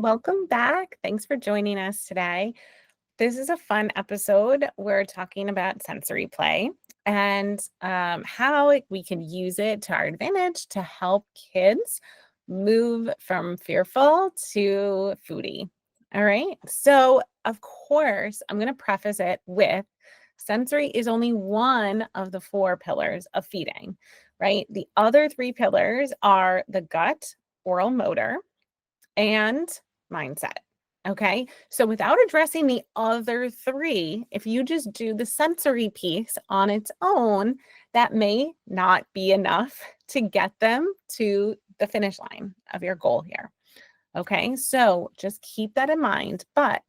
welcome back. Thanks for joining us today. This is a fun episode. We're talking about sensory play and how we can use it to our advantage to help kids move from fearful to foodie. All right. So, of course, I'm going to preface it with sensory is only one of the four pillars of feeding, right? The other three pillars are the gut, oral motor, and mindset. Okay. So without addressing the other three, if you just do the sensory piece on its own, that may not be enough to get them to the finish line of your goal here. Okay. So just keep that in mind. But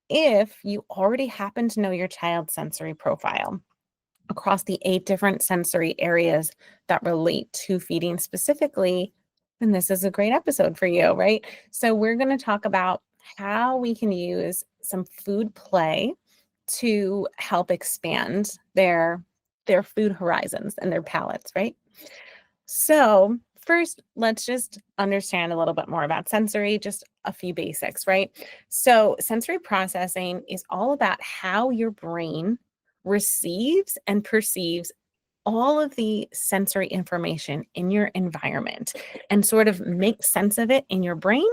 if you already happen to know your child's sensory profile across the 8 different sensory areas that relate to feeding specifically, then this is a great episode for you, right? So we're going to talk about how we can use some food play to help expand their food horizons and their palates, right? So, first, let's just understand a little bit more about sensory, just a few basics, right? So, sensory processing is all about how your brain receives and perceives all of the sensory information in your environment and sort of make sense of it in your brain,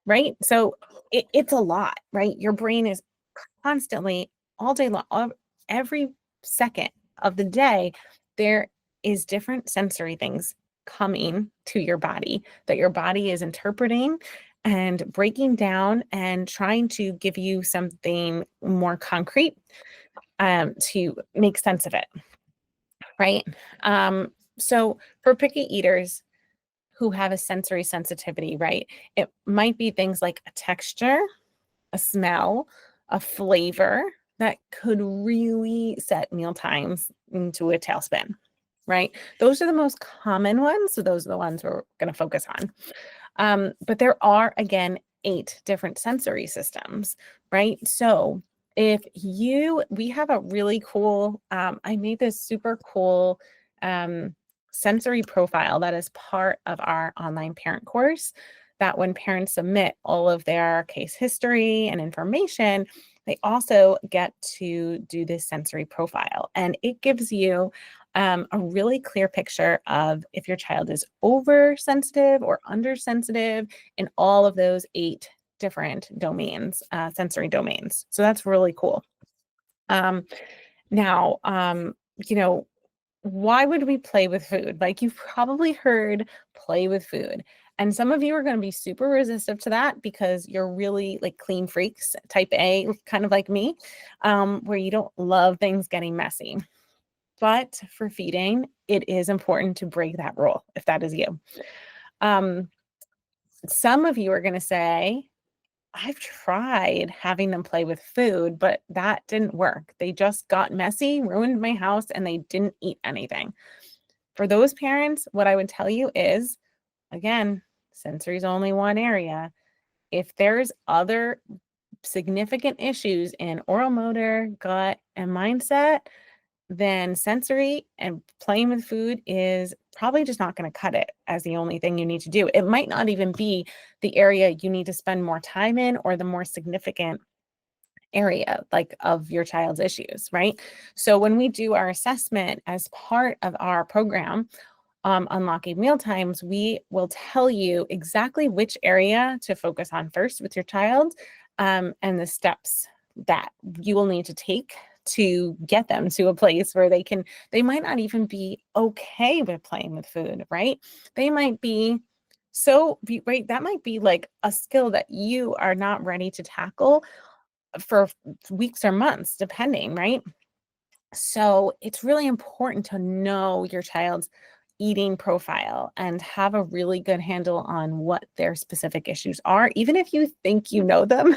right? So, it's a lot, right? Your brain is constantly, all day long, every second of the day, there is different sensory things coming to your body that your body is interpreting and breaking down and trying to give you something more concrete to make sense of it, right? So for picky eaters who have a sensory sensitivity, right, it might be things like a texture, a smell, a flavor that could really set meal times into a tailspin, right? Those are the most common ones. So those are the ones we're going to focus on. But there are, again, 8 different sensory systems, right? So we have a really cool, I made this super cool sensory profile that is part of our online parent course, that when parents submit all of their case history and information, they also get to do this sensory profile. And it gives you a really clear picture of if your child is oversensitive or undersensitive in all of those 8 different domains, sensory domains. So that's really cool. Um, now, why would we play with food? Like, you've probably heard play with food. And some of you are going to be super resistant to that because you're really like clean freaks, type A, kind of like me, where you don't love things getting messy. But for feeding, it is important to break that rule if that is you. Some of you are going to say, I've tried having them play with food, but that didn't work. They just got messy, ruined my house, and they didn't eat anything. For those parents, what I would tell you is, again, sensory is only one area. If there's other significant issues in oral motor, gut, and mindset, then sensory and playing with food is probably just not going to cut it as the only thing you need to do. It might not even be the area you need to spend more time in or the more significant area like of your child's issues, right? So when we do our assessment as part of our program, Unlocking Mealtimes, we will tell you exactly which area to focus on first with your child, and the steps that you will need to take to get them to a place where they might not even be okay with playing with food, right? They might be right, that might be like a skill that you are not ready to tackle for weeks or months, depending, right? So it's really important to know your child's eating profile and have a really good handle on what their specific issues are. Even if you think you know them,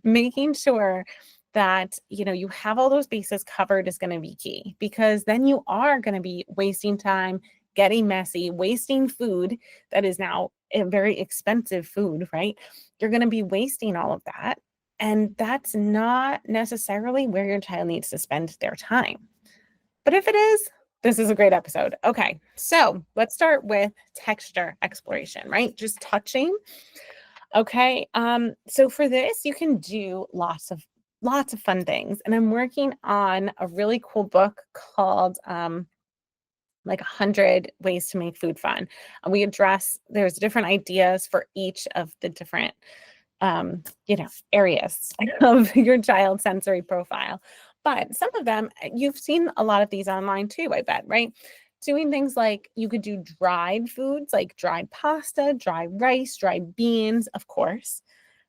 making sure that you have all those bases covered is going to be key, because then you are going to be wasting time, getting messy, wasting food that is now a very expensive food, right? You're going to be wasting all of that. And that's not necessarily where your child needs to spend their time. But if it is, this is a great episode. Okay, so let's start with texture exploration, right? Just touching. Okay. So for this, you can do lots of fun things. And I'm working on a really cool book called like 100 ways to make food fun. And there's different ideas for each of the different areas of your child's sensory profile. But some of them, you've seen a lot of these online too, I bet, right? Doing things like you could do dried foods like dried pasta, dried rice, dried beans, of course.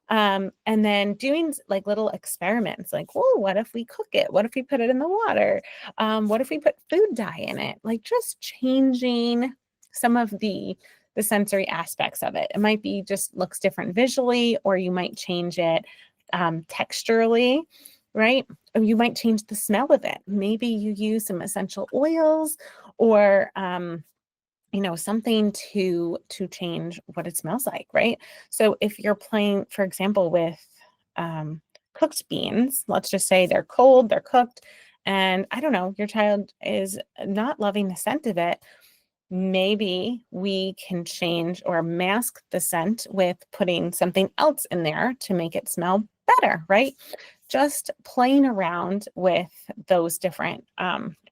And then doing like little experiments like, oh, what if we cook it? What if we put it in the water? What if we put food dye in it? Like just changing some of the sensory aspects of it. It might be just looks different visually, or you might change it texturally, right? Or you might change the smell of it. Maybe you use some essential oils or something to change what it smells like, right? So if you're playing, for example, with cooked beans, let's just say they're cold, they're cooked, and I don't know, your child is not loving the scent of it. Maybe we can change or mask the scent with putting something else in there to make it smell better, right? Just playing around with those different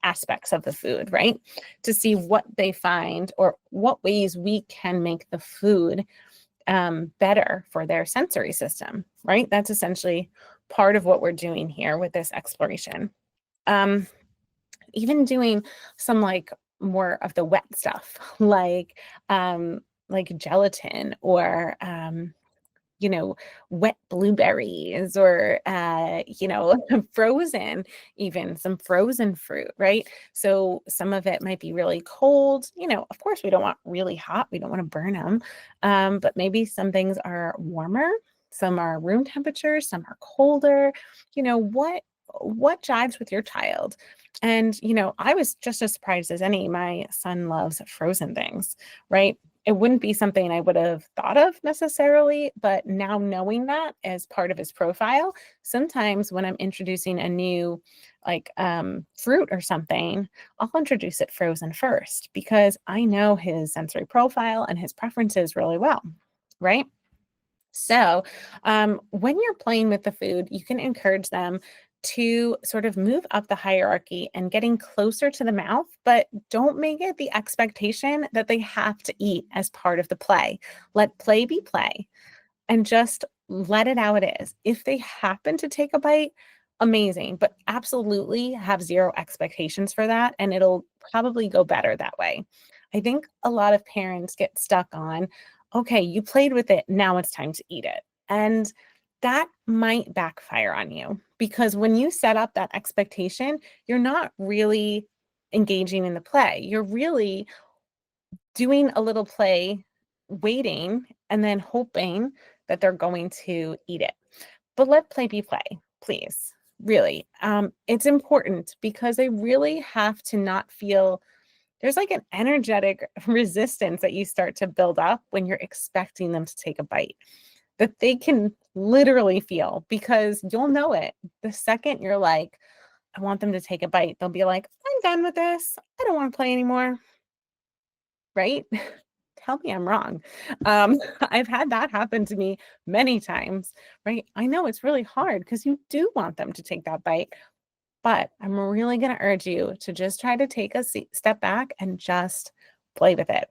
aspects of the food, right? To see what they find or what ways we can make the food better for their sensory system, right? That's essentially part of what we're doing here with this exploration. Um, Even doing some like more of the wet stuff, like gelatin or you know, wet blueberries or, frozen, even some frozen fruit, right? So some of it might be really cold. Of course, we don't want really hot. We don't want to burn them. But maybe some things are warmer. Some are room temperature. Some are colder. What jives with your child? And, I was just as surprised as any. My son loves frozen things, right? It wouldn't be something I would have thought of necessarily, but now knowing that as part of his profile, sometimes when I'm introducing a new fruit or something, I'll introduce it frozen first because I know his sensory profile and his preferences really well, right? So, when you're playing with the food, you can encourage them to sort of move up the hierarchy and getting closer to the mouth, but don't make it the expectation that they have to eat as part of the play. Let play be play and just let it how it is. If they happen to take a bite, amazing, but absolutely have zero expectations for that, and it'll probably go better that way. I think a lot of parents get stuck on, okay, you played with it, now it's time to eat it. And that might backfire on you because when you set up that expectation, you're not really engaging in the play. You're really doing a little play, waiting, and then hoping that they're going to eat it. But let play be play, please. Really. It's important because they really have to not feel there's like an energetic resistance that you start to build up when you're expecting them to take a bite that they can literally feel because you'll know it. The second you're like, I want them to take a bite, they'll be like, I'm done with this. I don't want to play anymore. Right? Tell me I'm wrong. I've had that happen to me many times, right? I know it's really hard because you do want them to take that bite, but I'm really going to urge you to just try to take a step back and just play with it.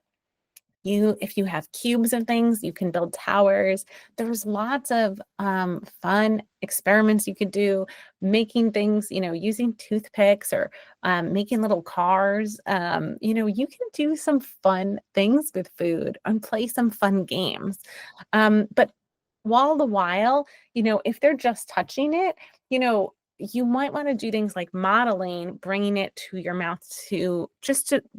If you have cubes of things, you can build towers. There's lots of fun experiments you could do, making things, using toothpicks or making little cars. You can do some fun things with food and play some fun games. But while, if they're just touching it, you might want to do things like modeling, bringing it to your mouth to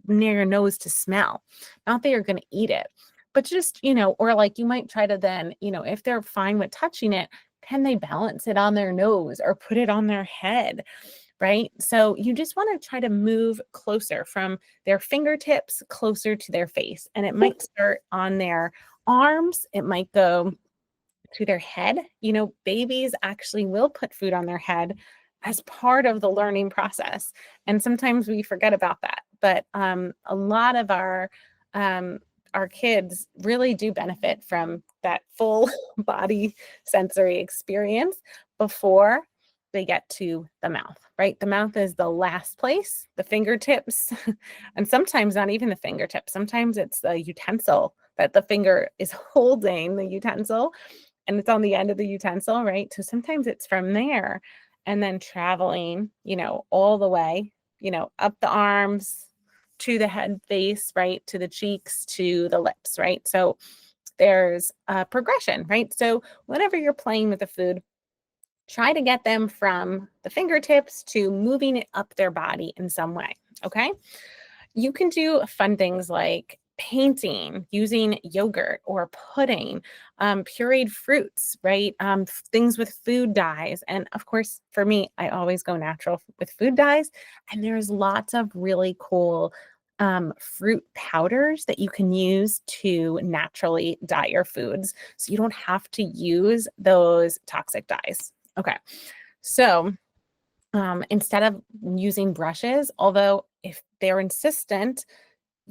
near your nose to smell. Not that you're going to eat it, but just, or like you might try to then, if they're fine with touching it, can they balance it on their nose or put it on their head? Right. So you just want to try to move closer from their fingertips closer to their face. And it might start on their arms. It might go to their head. Babies actually will put food on their head as part of the learning process. And sometimes we forget about that. But a lot of our our kids really do benefit from that full body sensory experience before they get to the mouth, right? The mouth is the last place, the fingertips, and sometimes not even the fingertips. Sometimes it's the utensil that the finger is holding the utensil and it's on the end of the utensil, right? So sometimes it's from there and then traveling, all the way, up the arms to the head face, right? To the cheeks, to the lips, right? So there's a progression, right? So whenever you're playing with the food, try to get them from the fingertips to moving it up their body in some way, okay? You can do fun things like painting, using yogurt or pudding, pureed fruits, right? Things with food dyes. And of course, for me, I always go natural with food dyes. And there's lots of really cool fruit powders that you can use to naturally dye your foods. So you don't have to use those toxic dyes. Okay. So instead of using brushes, although if they're insistent,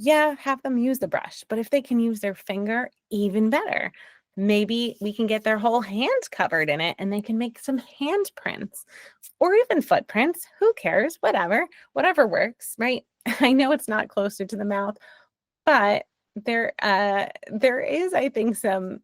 yeah, have them use the brush. But if they can use their finger, even better. Maybe we can get their whole hand covered in it and they can make some handprints or even footprints. Who cares? Whatever works, right? I know it's not closer to the mouth, but there is, I think, some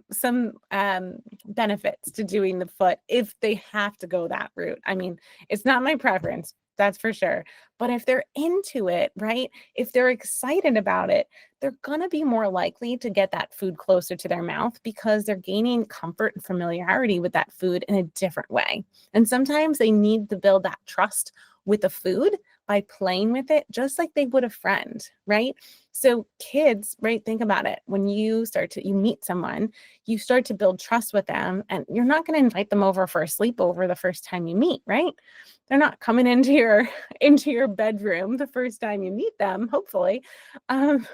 benefits to doing the foot if they have to go that route. I mean, it's not my preference, that's for sure. But if they're into it, right? If they're excited about it, they're gonna be more likely to get that food closer to their mouth because they're gaining comfort and familiarity with that food in a different way. And sometimes they need to build that trust with the food by playing with it, just like they would a friend, right? So kids, right, think about it. When you meet someone, you start to build trust with them, and you're not going to invite them over for a sleepover the first time you meet, right? They're not coming into your into your bedroom the first time you meet them, hopefully. Um,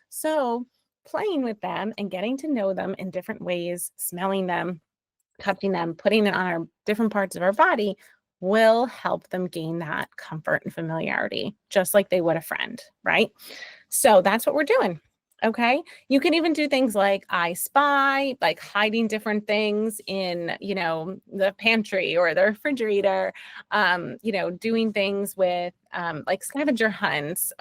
so playing with them and getting to know them in different ways, smelling them, touching them, putting it on our different parts of our body will help them gain that comfort and familiarity, just like they would a friend, right? So that's what we're doing. Okay. You can even do things like I spy, like hiding different things in, the pantry or the refrigerator, doing things with like scavenger hunts,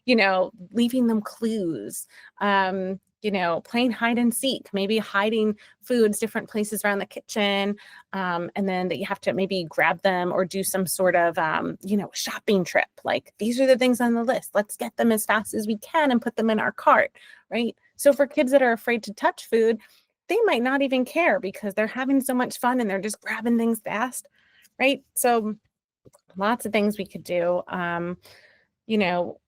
leaving them clues, playing hide and seek, maybe hiding foods different places around the kitchen. And then that you have to maybe grab them or do some sort of, shopping trip. Like these are the things on the list. Let's get them as fast as we can and put them in our cart, right? So for kids that are afraid to touch food, they might not even care because they're having so much fun and they're just grabbing things fast, right? So lots of things we could do. You know,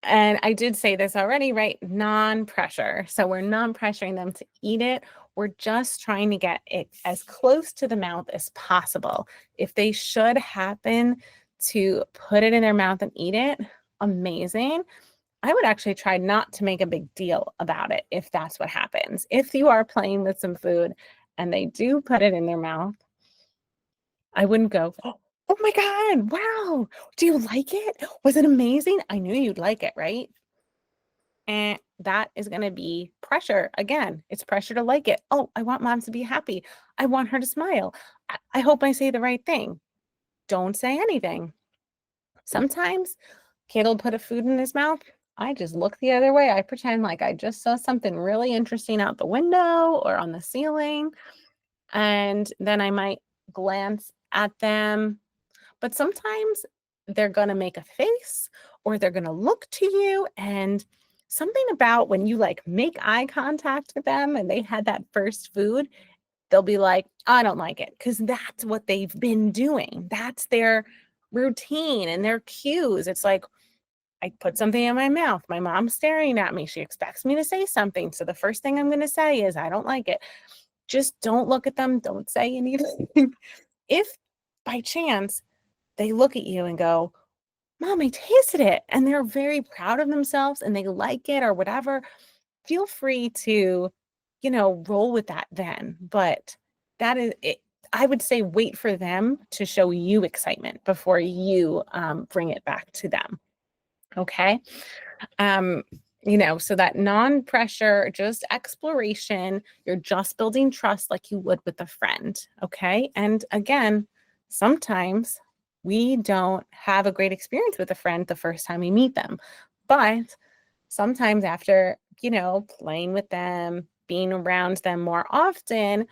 and I did say this already, right? Non-pressure. So we're non-pressuring them to eat it. We're just trying to get it as close to the mouth as possible. If they should happen to put it in their mouth and eat it, amazing. I would actually try not to make a big deal about it if that's what happens. If you are playing with some food and they do put it in their mouth, I wouldn't go, oh my God, wow. Do you like it? Was it amazing? I knew you'd like it, right? And that is going to be pressure. Again, it's pressure to like it. Oh, I want mom to be happy. I want her to smile. I hope I say the right thing. Don't say anything. Sometimes kid will put a food in his mouth. I just look the other way. I pretend like I just saw something really interesting out the window or on the ceiling. And then I might glance at them. But sometimes they're going to make a face or they're going to look to you. And something about when you like make eye contact with them and they had that first food, they'll be like, I don't like it. Because that's what they've been doing. That's their routine and their cues. It's like, I put something in my mouth. My mom's staring at me. She expects me to say something. So the first thing I'm going to say is, I don't like it. Just don't look at them. Don't say anything. If by chance they look at you and go, Mom, I tasted it, and they're very proud of themselves and they like it or whatever, feel free to, roll with that then. But that is it. I would say wait for them to show you excitement before you bring it back to them. Okay. Um, So that non-pressure, just exploration, you're just building trust like you would with a friend, okay? And again, sometimes we don't have a great experience with a friend the first time we meet them, but sometimes after, playing with them, being around them more often,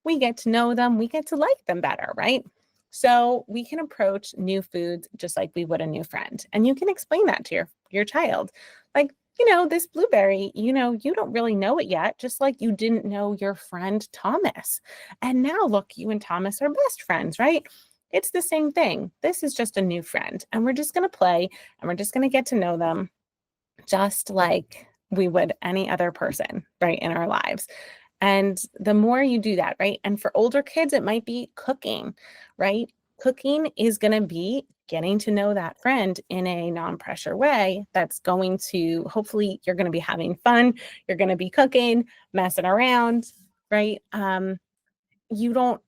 we get to know them, we get to like them better, right? So we can approach new foods just like we would a new friend. And you can explain that to your child. Like, this blueberry, you don't really know it yet, just like you didn't know your friend Thomas. And now look, you and Thomas are best friends, right? It's the same thing. This is just a new friend, and we're just going to play and we're just going to get to know them just like we would any other person, right, in our lives. And the more you do that, right? And for older kids, it might be cooking, right? Cooking is going to be getting to know that friend in a non-pressure way that's going to, hopefully, you're going to be having fun. You're going to be cooking, messing around, right? You don't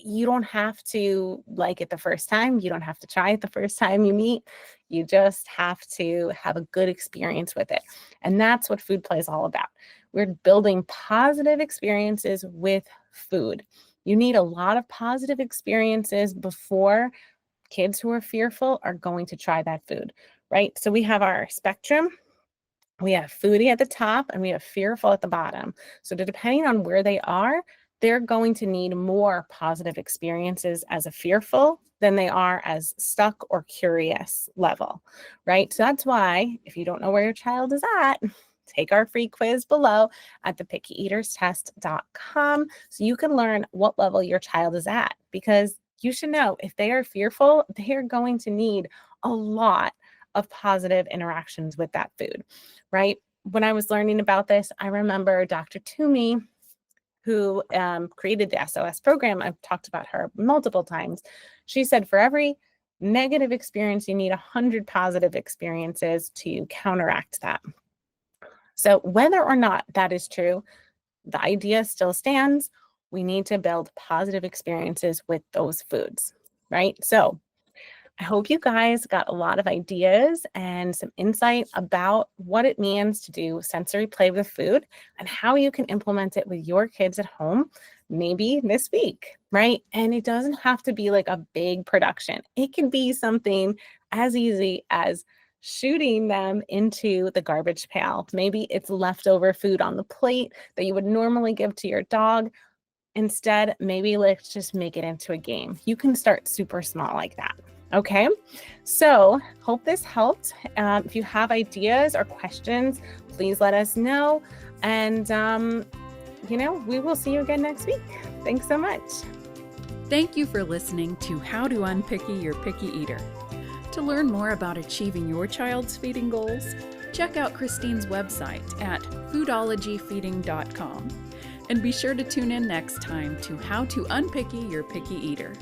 you don't have to like it the first time. You don't have to try it the first time you meet. You just have to have a good experience with it. And that's what food play is all about. We're building positive experiences with food. You need a lot of positive experiences before kids who are fearful are going to try that food, right? So we have our spectrum. We have foodie at the top and we have fearful at the bottom. So depending on where they are, they're going to need more positive experiences as a fearful than they are as stuck or curious level, right? So that's why if you don't know where your child is at, take our free quiz below at thepickyeaterstest.com so you can learn what level your child is at, because you should know if they are fearful, they are going to need a lot of positive interactions with that food, right? When I was learning about this, I remember Dr. Toomey, who created the SOS program. I've talked about her multiple times. She said for every negative experience, you need 100 positive experiences to counteract that. So whether or not that is true, the idea still stands. We need to build positive experiences with those foods, right? So I hope you guys got a lot of ideas and some insight about what it means to do sensory play with food and how you can implement it with your kids at home, maybe this week, right? And it doesn't have to be like a big production. It can be something as easy as shooting them into the garbage pail. Maybe it's leftover food on the plate that you would normally give to your dog. Instead, maybe let's just make it into a game. You can start super small like that. Okay, so hope this helped. If you have ideas or questions, please let us know. And, we will see you again next week. Thanks so much. Thank you for listening to How to Unpicky Your Picky Eater. To learn more about achieving your child's feeding goals, check out Christine's website at foodologyfeeding.com. And be sure to tune in next time to How to Unpicky Your Picky Eater.